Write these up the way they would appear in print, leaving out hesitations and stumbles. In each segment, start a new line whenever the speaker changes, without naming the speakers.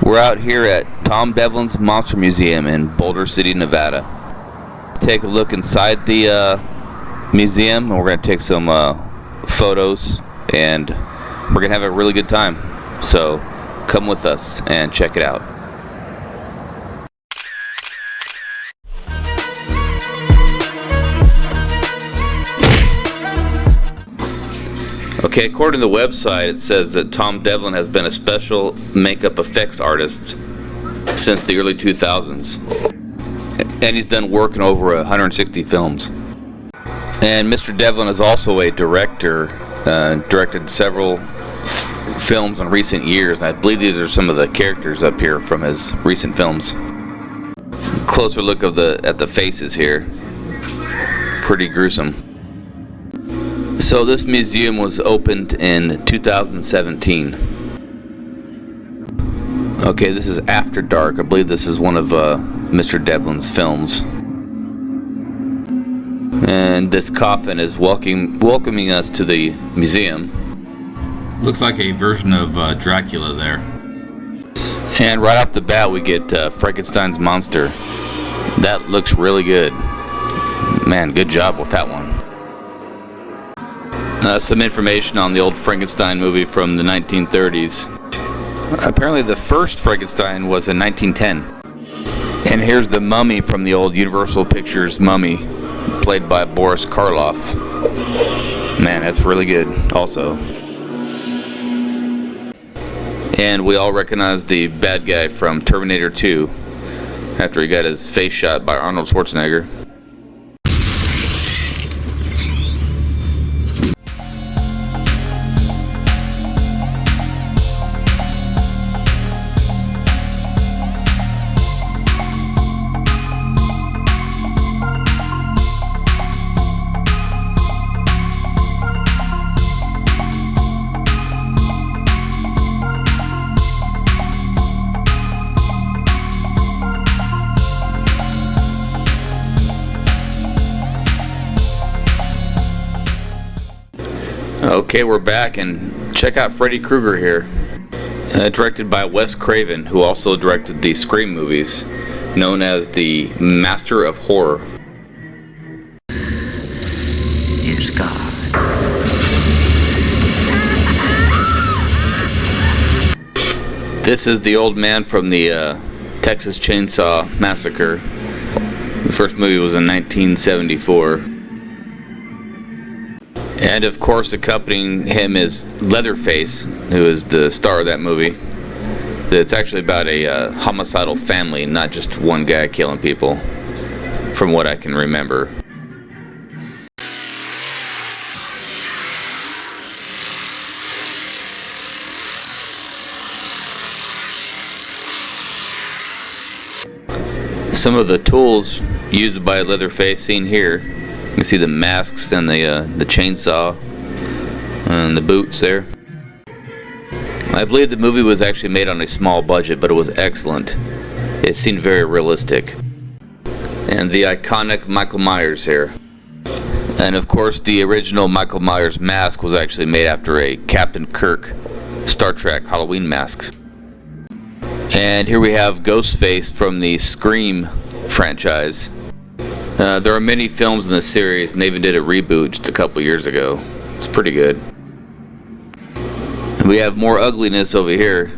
We're out here at Tom Devlin's Monster Museum in Boulder City, Nevada. Take a look inside the museum, and we're going to take some photos, and we're going to have a really good time. So come with us and check it out. Okay, according to the website, it says that Tom Devlin has been a special makeup effects artist since the early 2000s. And he's done work in over 160 films. And Mr. Devlin is also a director, directed several films in recent years. And I believe these are some of the characters up here from his recent films. Closer look at the faces here. Pretty gruesome. So this museum was opened in 2017. Okay, this is After Dark. I believe this is one of Mr. Devlin's films. And this coffin is welcoming us to the museum. Looks like a version of Dracula there. And right off the bat we get Frankenstein's monster. That looks really good. Man, good job with that one. Some information on the old Frankenstein movie from the 1930s. Apparently the first Frankenstein was in 1910. And here's the mummy from the old Universal Pictures Mummy, played by Boris Karloff. Man, that's really good also. And we all recognize the bad guy from Terminator 2 after he got his face shot by Arnold Schwarzenegger. Okay, we're back, and check out Freddy Krueger here. Directed by Wes Craven, who also directed the Scream movies, known as the Master of Horror.
Is God.
This is the old man from the Texas Chainsaw Massacre. The first movie was in 1974. And of course, accompanying him is Leatherface, who is the star of that movie. It's actually about a homicidal family, not just one guy killing people, from what I can remember. Some of the tools used by Leatherface seen here. You can see the masks and the chainsaw and the boots there. I believe the movie was actually made on a small budget, but it was excellent. It seemed very realistic. And the iconic Michael Myers here. And of course, the original Michael Myers mask was actually made after a Captain Kirk Star Trek Halloween mask. And here we have Ghostface from the Scream franchise. There are many films in this series, and they even did a reboot just a couple years ago. It's pretty good. And we have more ugliness over here,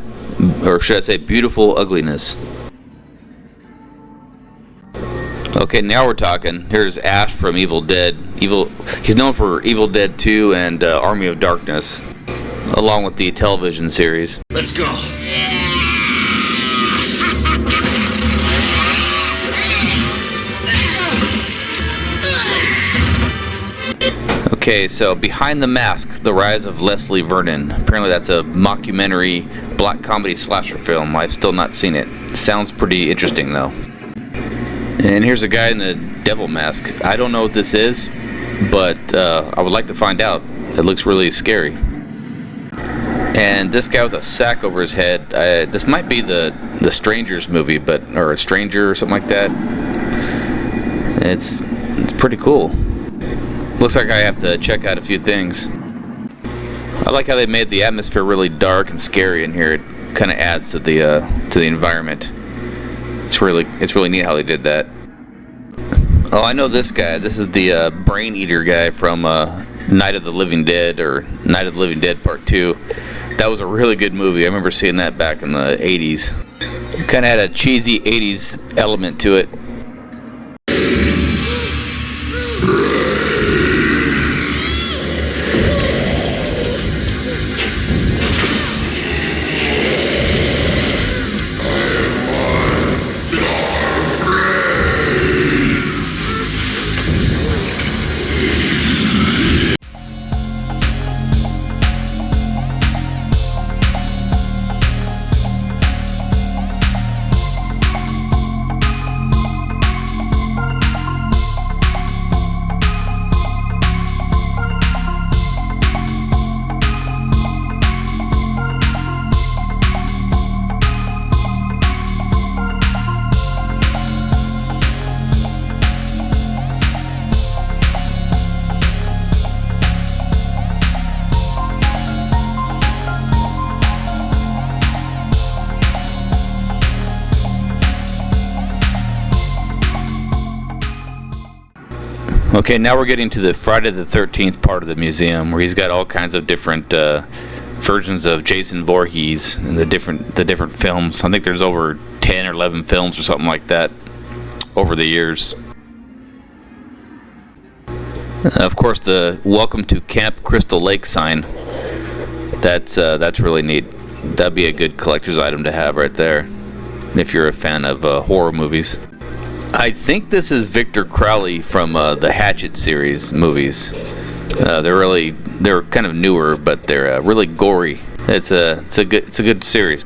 or should I say beautiful ugliness. Okay, now we're talking. Here's Ash from Evil Dead. He's known for Evil Dead 2 and Army of Darkness, along with the television series.
Let's go.
Okay, so Behind the Mask, The Rise of Leslie Vernon. Apparently that's a mockumentary black comedy slasher film. I've still not seen it. Sounds pretty interesting though. And here's a guy in the devil mask. I don't know what this is, but I would like to find out. It looks really scary. And this guy with a sack over his head, this might be the Strangers movie, or a Stranger or something like that. It's pretty cool. Looks like I have to check out a few things. I like how they made the atmosphere really dark and scary in here. kind of adds to the environment. It's really neat how they did that. Oh, I know this guy. This is the brain eater guy from Night of the Living Dead, or Night of the Living Dead Part 2. That was a really good movie. I remember seeing that back in the 80s. Kind of had a cheesy 80s element to it. Okay, now we're getting to the Friday the 13th part of the museum, where he's got all kinds of different versions of Jason Voorhees and the different films. I think there's over 10 or 11 films or something like that over the years. Of course, the Welcome to Camp Crystal Lake sign. That's really neat. That'd be a good collector's item to have right there, if you're a fan of horror movies. I think this is Victor Crowley from the Hatchet series movies. They're kind of newer, but they're really gory. It's a good series.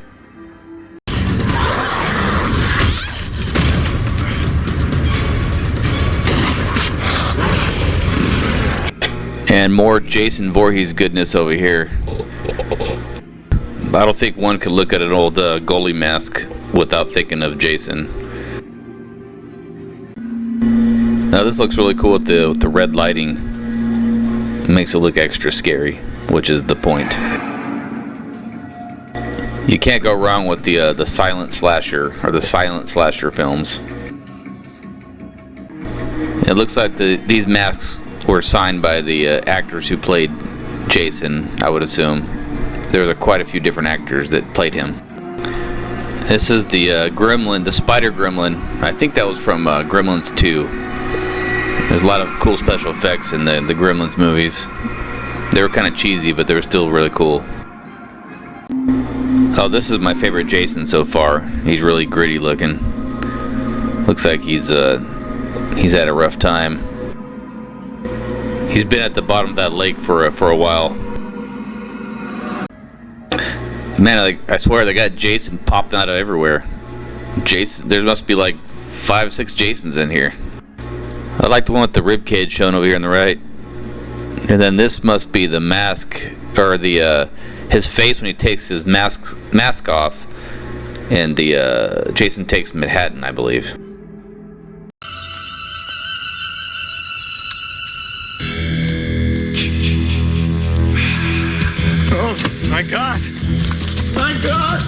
And more Jason Voorhees goodness over here. I don't think one could look at an old goalie mask without thinking of Jason. Now this looks really cool with the red lighting. It makes it look extra scary, which is the point. You can't go wrong with the silent slasher or the silent slasher films. It looks like these masks were signed by the actors who played Jason, I would assume. There were quite a few different actors that played him. This is the Gremlin, the Spider Gremlin. I think that was from Gremlins 2. There's a lot of cool special effects in the Gremlins movies. They were kind of cheesy, but they were still really cool. Oh, this is my favorite Jason so far. He's really gritty looking. Looks like he's had a rough time. He's been at the bottom of that lake for a while. Man, I swear they got Jason popping out of everywhere. Jason, there must be like 5-6 Jasons in here. I like the one with the rib cage shown over here on the right. And then this must be the mask, or the his face when he takes his mask off. And the Jason Takes Manhattan, I believe.
Oh my God! My God!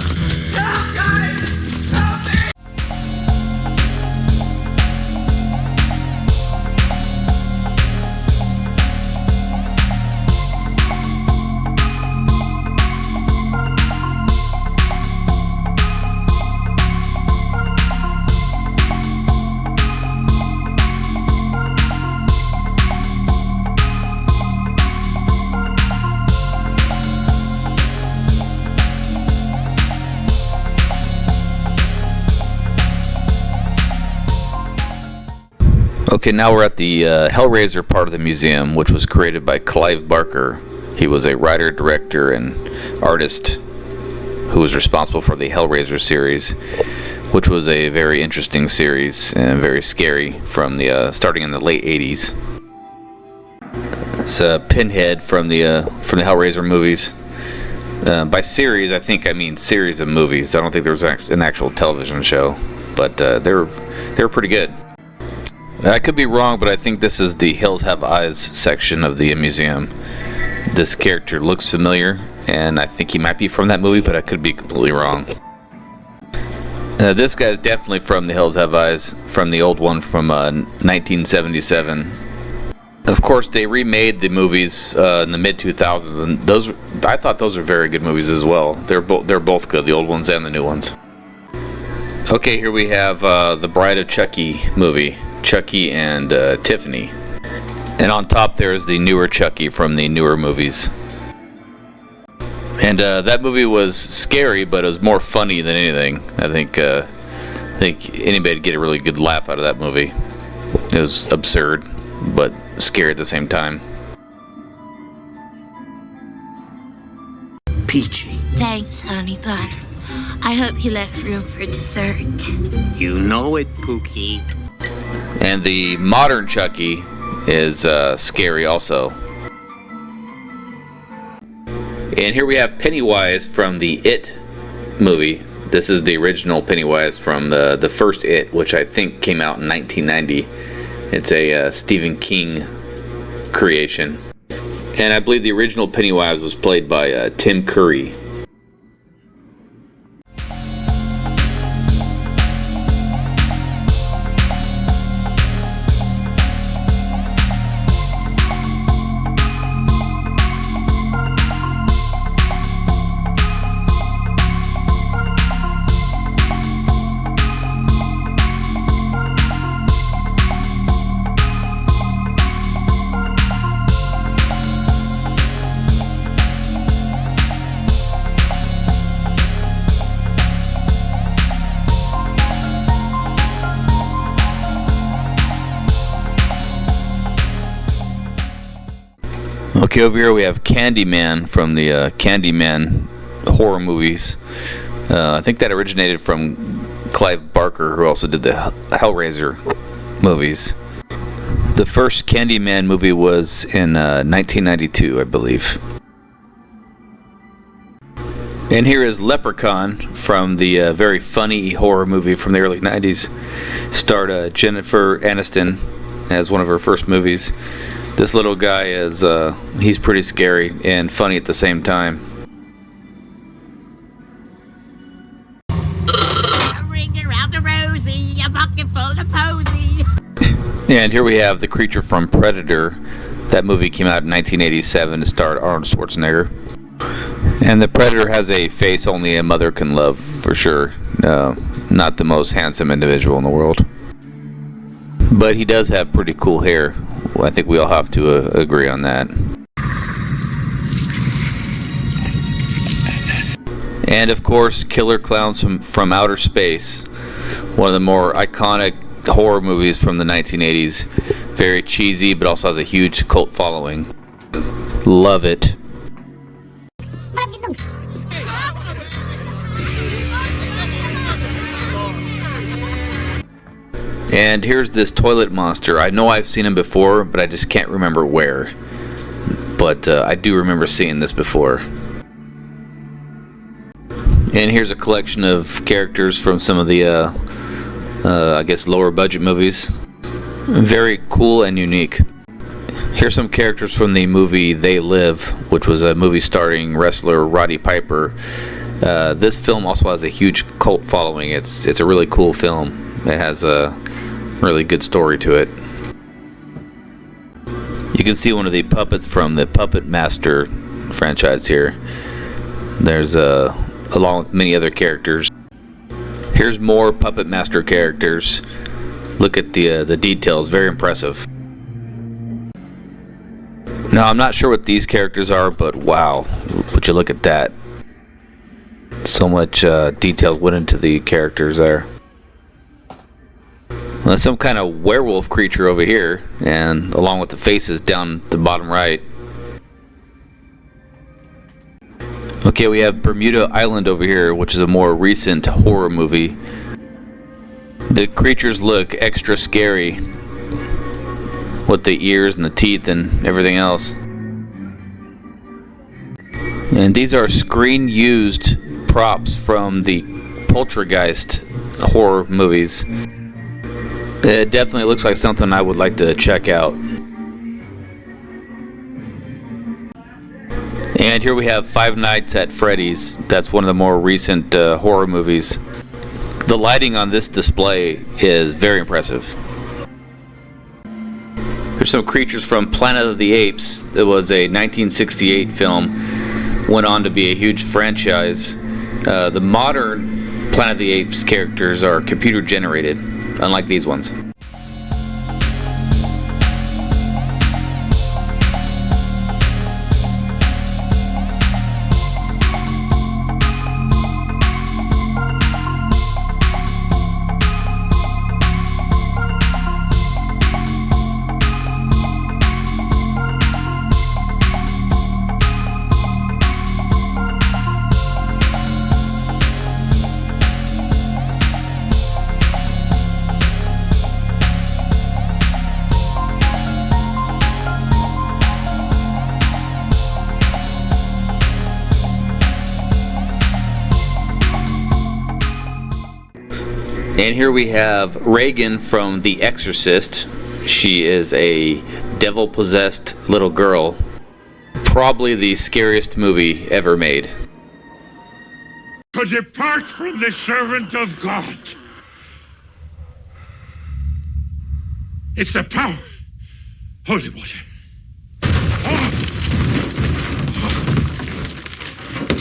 Help, guys! Help me!
Okay, now we're at the Hellraiser part of the museum, which was created by Clive Barker. He was a writer, director, and artist who was responsible for the Hellraiser series, which was a very interesting series and very scary from the starting in the late 80s. It's Pinhead from the Hellraiser movies. By series, I think I mean series of movies. I don't think there was an actual television show, but they were pretty good. I could be wrong, but I think this is the Hills Have Eyes section of the museum. This character looks familiar, and I think he might be from that movie, but I could be completely wrong. This guy's definitely from The Hills Have Eyes, from the old one from 1977. Of course, they remade the movies in the mid-2000s, and I thought those were very good movies as well. They're both good, the old ones and the new ones. Okay, here we have the Bride of Chucky movie, Chucky and Tiffany. And on top there is the newer Chucky from the newer movies. And that movie was scary, but it was more funny than anything. I think anybody'd get a really good laugh out of that movie. It was absurd, but scary at the same time.
Peachy.
Thanks, honey bun. I hope you left room for dessert.
You know it, Pookie.
And the modern Chucky is scary also. And here we have Pennywise from the It movie. This is the original Pennywise from the first It, which I think came out in 1990. It's a Stephen King creation. And I believe the original Pennywise was played by Tim Curry. Okay, over here we have Candyman from the Candyman horror movies. I think that originated from Clive Barker, who also did the Hellraiser movies. The first Candyman movie was in 1992, I believe. And here is Leprechaun from the very funny horror movie from the early 90s. Starred Jennifer Aniston as one of her first movies. This little guy is, he's pretty scary and funny at the same time.
A ring around a rosy, a bucket full of posy.
And here we have the creature from Predator. That movie came out in 1987 and starred Arnold Schwarzenegger. And the Predator has a face only a mother can love, for sure. Not the most handsome individual in the world. But he does have pretty cool hair. I think we all have to agree on that. And of course, Killer Clowns from Outer Space. One of the more iconic horror movies from the 1980s. Very cheesy, but also has a huge cult following. Love it. And here's this toilet monster. I know I've seen him before, but I just can't remember where. But I do remember seeing this before. And here's a collection of characters from some of the, I guess, lower budget movies. Very cool and unique. Here's some characters from the movie They Live, which was a movie starring wrestler Roddy Piper. This film also has a huge cult following. It's a really cool film. It has a really good story to it. You can see one of the puppets from the Puppet Master franchise here. There's along with many other characters. Here's more Puppet Master characters. Look at the details, very impressive. Now I'm not sure what these characters are, but wow, would you look at that? So much details went into the characters there. Well, some kind of werewolf creature over here, and along with the faces down the bottom right. Okay, we have Bermuda Island over here, which is a more recent horror movie. The creatures look extra scary with the ears and the teeth and everything else. And these are screen used props from the Poltergeist horror movies. It definitely looks like something I would like to check out. And And here we have Five Nights at Freddy's. That's one of the more recent horror movies. The lighting on this display is very impressive. There's some creatures from Planet of the Apes. It was a 1968 film. Went on to be a huge franchise. The modern Planet of the Apes characters are computer generated, unlike these ones. And here we have Reagan from The Exorcist. She is a devil-possessed little girl. Probably the scariest movie ever made.
To depart from the servant of God. It's the power. Holy water.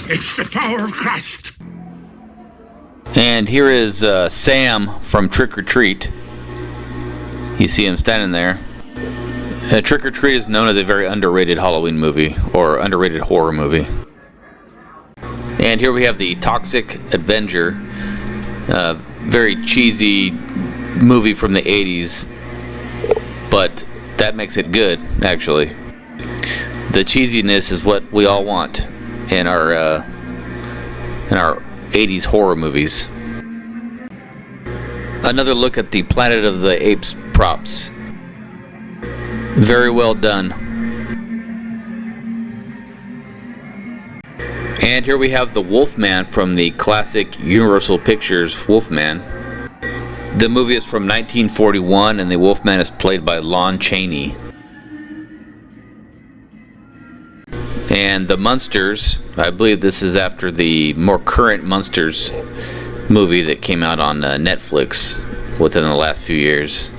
It's the power of Christ.
And here is Sam from Trick or Treat. You see him standing there. Trick or Treat is known as a very underrated Halloween movie, or underrated horror movie. And here we have the Toxic Avenger. Very cheesy movie from the 80s, but that makes it good, actually. The cheesiness is what we all want in our 80s horror movies. Another look at the Planet of the Apes props. Very well done. And here we have the Wolfman from the classic Universal Pictures Wolfman. The movie is from 1941 and the Wolfman is played by Lon Chaney. And the Munsters, I believe this is after the more current Munsters movie that came out on Netflix within the last few years.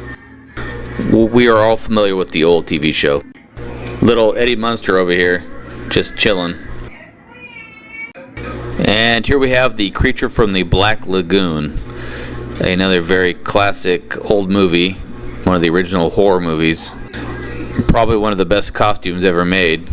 We are all familiar with the old TV show. Little Eddie Munster over here, just chilling. And here we have the creature from the Black Lagoon. Another very classic old movie, one of the original horror movies. Probably one of the best costumes ever made.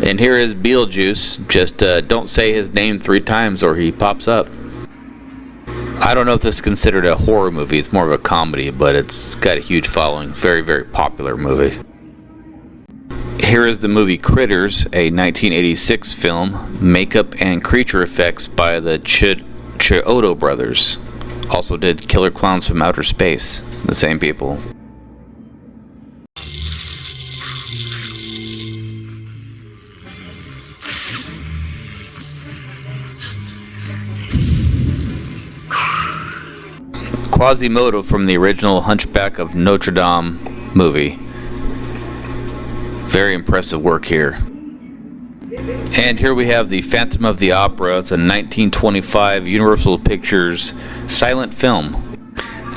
And here is Beetlejuice. Just don't say his name 3 times or he pops up. I don't know if this is considered a horror movie. It's more of a comedy, but it's got a huge following. Very, very popular movie. Here is the movie Critters, a 1986 film. Makeup and creature effects by the Chiodo brothers. Also did Killer Clowns from Outer Space. The same people. Quasimodo from the original Hunchback of Notre Dame movie. Very impressive work here. And here we have the Phantom of the Opera. It's a 1925 Universal Pictures silent film.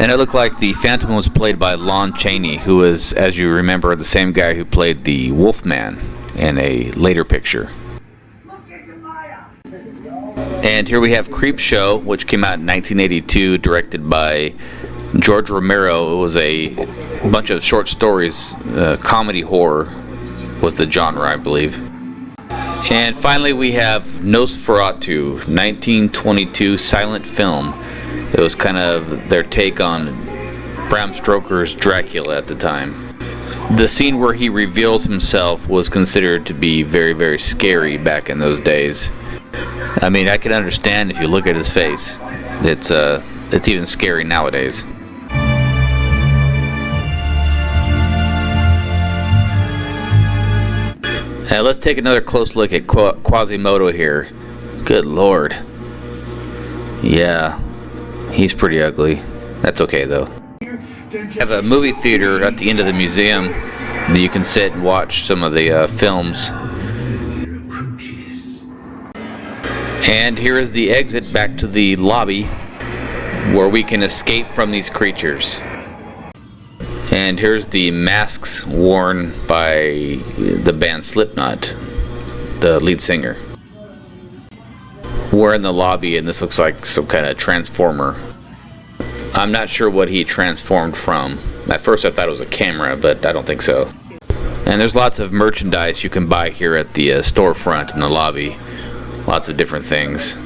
And it looked like the Phantom was played by Lon Chaney, who is, as you remember, the same guy who played the Wolfman in a later picture. And here we have Creepshow, which came out in 1982, directed by George Romero. It was a bunch of short stories. Comedy horror was the genre, I believe. And finally we have Nosferatu, 1922 silent film. It was kind of their take on Bram Stoker's Dracula at the time. The scene where he reveals himself was considered to be very, very scary back in those days. I mean, I can understand if you look at his face. It's even scary nowadays. Let's take another close look at Quasimodo here. Good lord. Yeah, he's pretty ugly. That's okay though. We have a movie theater at the end of the museum that you can sit and watch some of the films. And here is the exit back to the lobby where we can escape from these creatures. And here's the masks worn by the band Slipknot, the lead singer. We're in the lobby and this looks like some kind of transformer. I'm not sure what he transformed from. At first I thought it was a camera, but I don't think so. And there's lots of merchandise you can buy here at the storefront in the lobby. Lots of different things.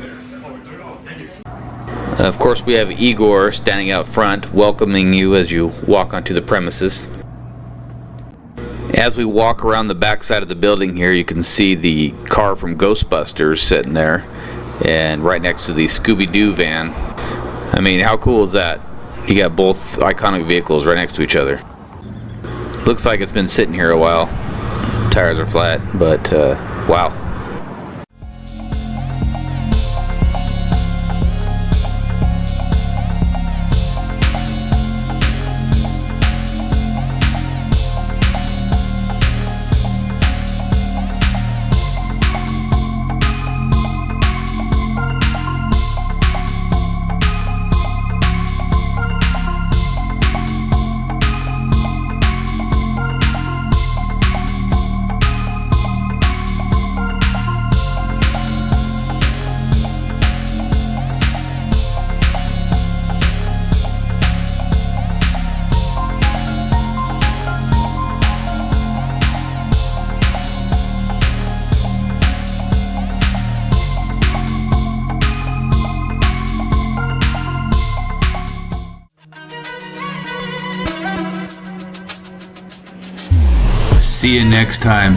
Of course, we have Igor standing out front, welcoming you as you walk onto the premises. As we walk around the back side of the building here, you can see the car from Ghostbusters sitting there, and right next to the Scooby-Doo van. I mean, how cool is that? You got both iconic vehicles right next to each other. Looks like it's been sitting here a while. Tires are flat, but wow.
See you next time.